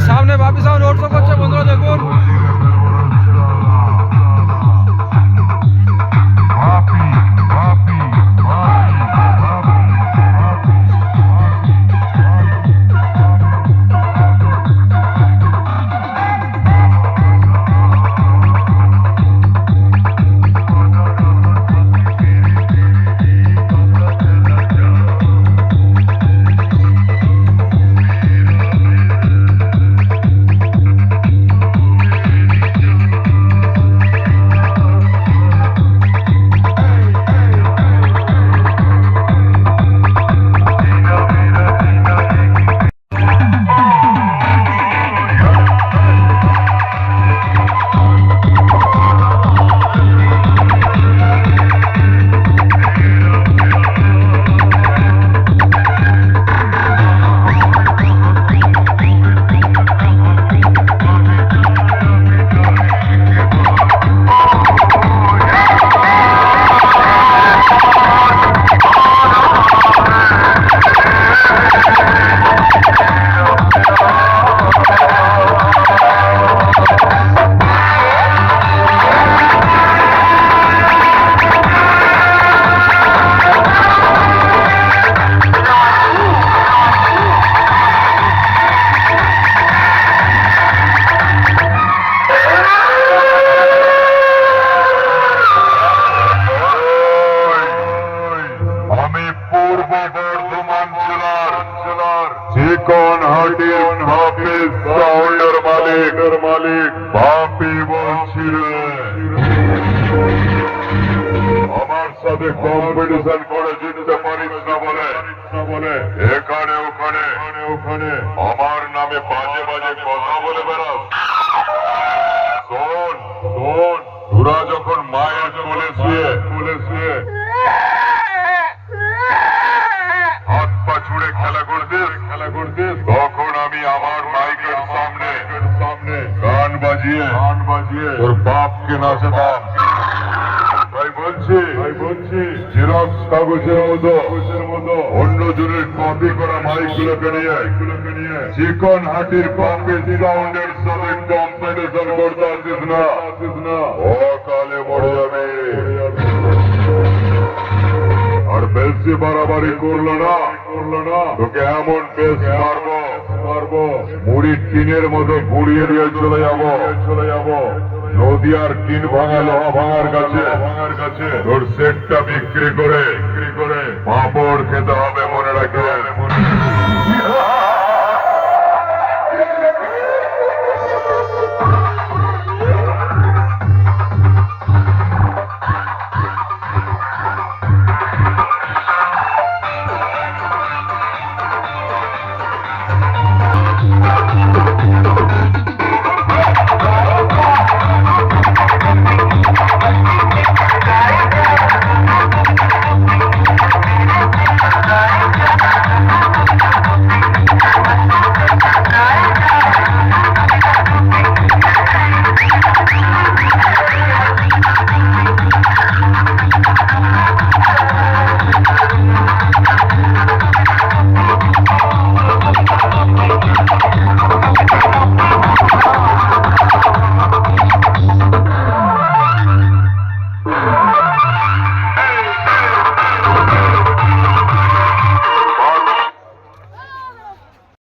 সামনে বাপি sound road show করছে বন্ধুরা, দেখুন। মালিক বাপি বলছি রে, আমার সাথে কম্পিটিশন করে জিততে পারিস না বলে এখানে ওখানে আমার নামে বাজে বাজে কথা বলে বেড়াস। শোন তোরা যখন মায়ের কোলে শুয়ে হাত পা ছুড়ে খেলা করতিস তখন আমি আমার মাইকের সামনে গান বাজিয়ে তোর বাপকে নাচাতাম। তাই বলছি জেরক্স কাগজের মতো অন্য জনের কপি করা মাইকগুলোকে নিয়ে চিকন হাটির বাপে সাউন্ডের সাথে কম্পিটিশন করতে আসিস না, অকালে মরে যাবে। আর বেশি বাড়াবাড়ি করলো না তোকে এমন বেশ মারবো মুড়ির টিনের মতো ঘুরিয়ে দিয়ে চলে যাবো নদীয়ার টিন ভাঙা লোহা ভাঙার কাছে তোর সেটটা বিক্রি করে পাঁপড় খেতে হবে, মনে রাখে।